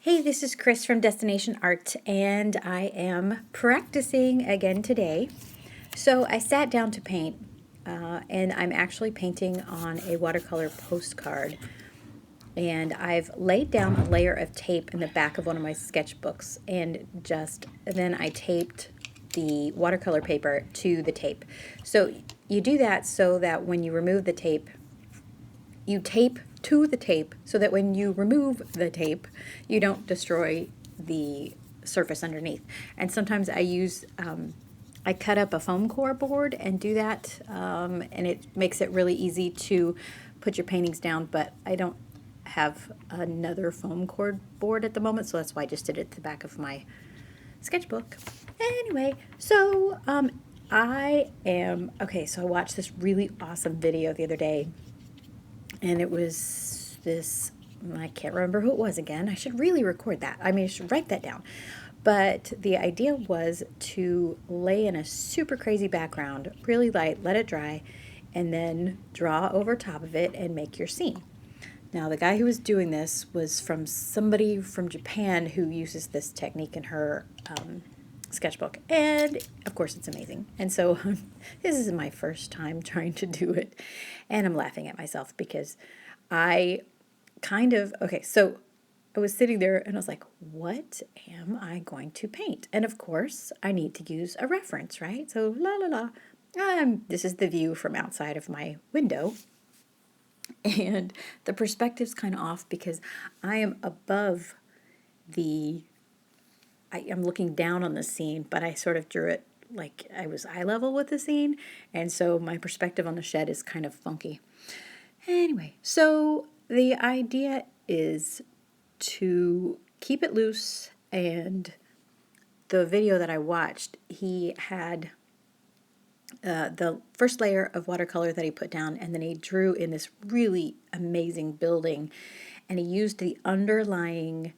Hey, this is Chris from Destination Art, and I am practicing again today. So I sat down to paint, and I'm actually painting on a watercolor postcard. And I've laid down a layer of tape in the back of one of my sketchbooks, and then I taped the watercolor paper to the tape. So you do that so that when you remove the tape, you tape to the tape so that when you remove the tape, you don't destroy the surface underneath. And sometimes I cut up a foam core board and do that, and it makes it really easy to put your paintings down, but I don't have another foam core board at the moment, so that's why I just did it at the back of my sketchbook. Anyway, so I watched this really awesome video the other day, and it was this, I can't remember who it was again. I should really record that. I should write that down. But the idea was to lay in a super crazy background, really light, let it dry, and then draw over top of it and make your scene. Now, the guy who was doing this was from somebody from Japan who uses this technique in her sketchbook. And of course, it's amazing. And so this is my first time trying to do it. And I'm laughing at myself because so I was sitting there and I was like, what am I going to paint? And of course, I need to use a reference, right? So, la la la. This is the view from outside of my window. And the perspective's kind of off because I am above I am looking down on the scene, but I sort of drew it like I was eye level with the scene. And so my perspective on the shed is kind of funky. Anyway, so the idea is to keep it loose. And the video that I watched, he had the first layer of watercolor that he put down, and then he drew in this really amazing building, and he used the underlying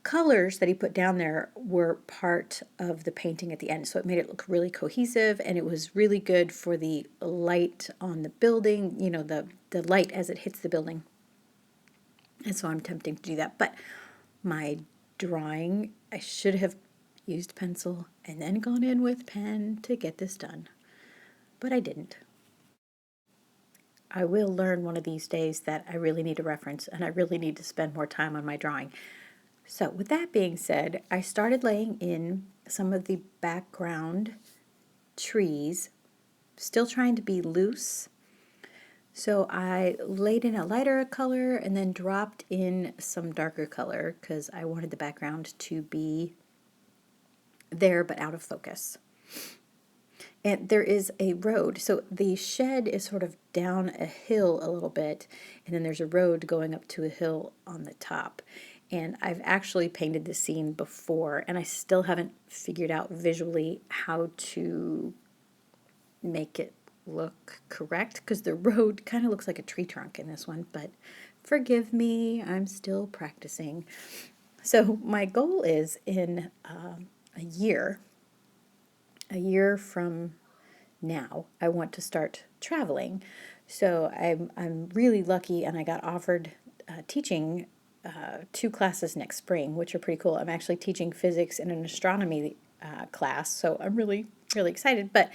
colors that he put down there were part of the painting at the end, so it made it look really cohesive, and it was really good for the light on the building, the light as it hits the building. And so I'm attempting to do that, but my drawing, I should have used pencil and then gone in with pen to get this done, but I didn't. I will learn one of these days that I really need a reference and I really need to spend more time on my drawing. So with that being said, I started laying in some of the background trees, still trying to be loose. So I laid in a lighter color and then dropped in some darker color because I wanted the background to be there but out of focus. And there is a road. So the shed is sort of down a hill a little bit, and then there's a road going up to a hill on the top. And I've actually painted this scene before, and I still haven't figured out visually how to make it look correct, because the road kind of looks like a tree trunk in this one, but forgive me, I'm still practicing. So my goal is in a year from now, I want to start traveling. So I'm really lucky, and I got offered teaching 2 classes next spring, which are pretty cool. I'm actually teaching physics and an astronomy class, so I'm really, really excited. But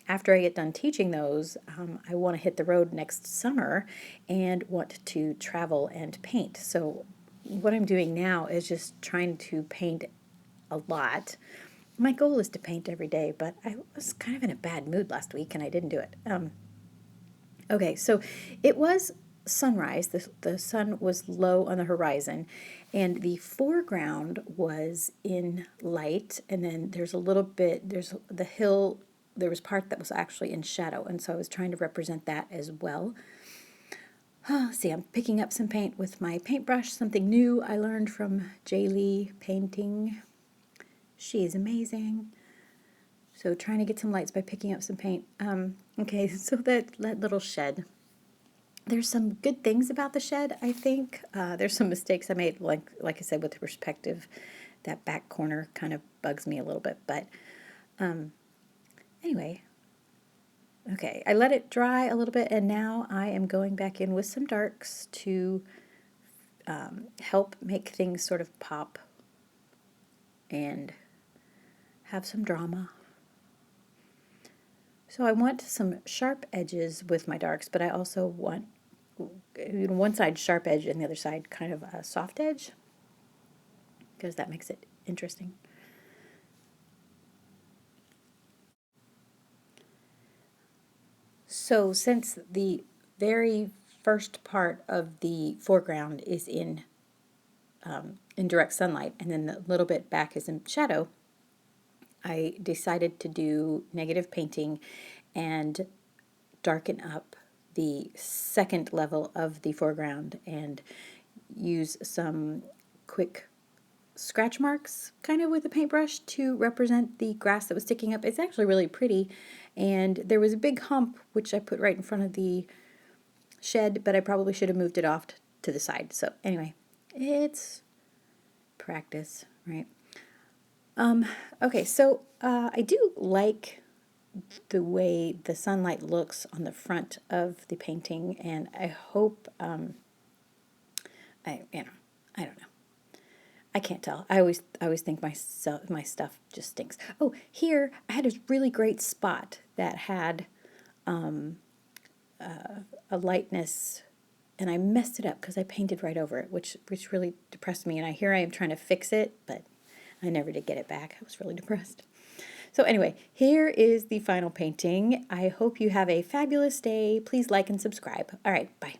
after I get done teaching those, I want to hit the road next summer and want to travel and paint. So what I'm doing now is just trying to paint a lot. My goal is to paint every day, but I was kind of in a bad mood last week and I didn't do it. Okay, so it was sunrise. The sun was low on the horizon, and the foreground was in light, and then there's the hill, there was part that was actually in shadow, and so I was trying to represent that as well. See, I'm picking up some paint with my paintbrush, something new I learned from Jay Lee Painting. She's amazing. So trying to get some lights by picking up some paint. Okay, so that little shed. There's some good things about the shed, I think. There's some mistakes I made, like I said, with the perspective. That back corner kind of bugs me a little bit. But anyway, okay, I let it dry a little bit, and now I am going back in with some darks to help make things sort of pop and have some drama. So I want some sharp edges with my darks, but I also want one side sharp edge and the other side kind of a soft edge, because that makes it interesting. So since the very first part of the foreground is in direct sunlight, and then the little bit back is in shadow, I decided to do negative painting and darken up the second level of the foreground and use some quick scratch marks kind of with a paintbrush to represent the grass that was sticking up. It's actually really pretty, and there was a big hump which I put right in front of the shed, but I probably should have moved it off to the side. So anyway, it's practice, right? Okay, so I do like the way the sunlight looks on the front of the painting, and I hope, I don't know. I can't tell. I always think my stuff just stinks. Oh, here I had a really great spot that had a lightness, and I messed it up because I painted right over it, which really depressed me. And I am trying to fix it, but I never did get it back. I was really depressed. So anyway, here is the final painting. I hope you have a fabulous day. Please like and subscribe. All right, bye.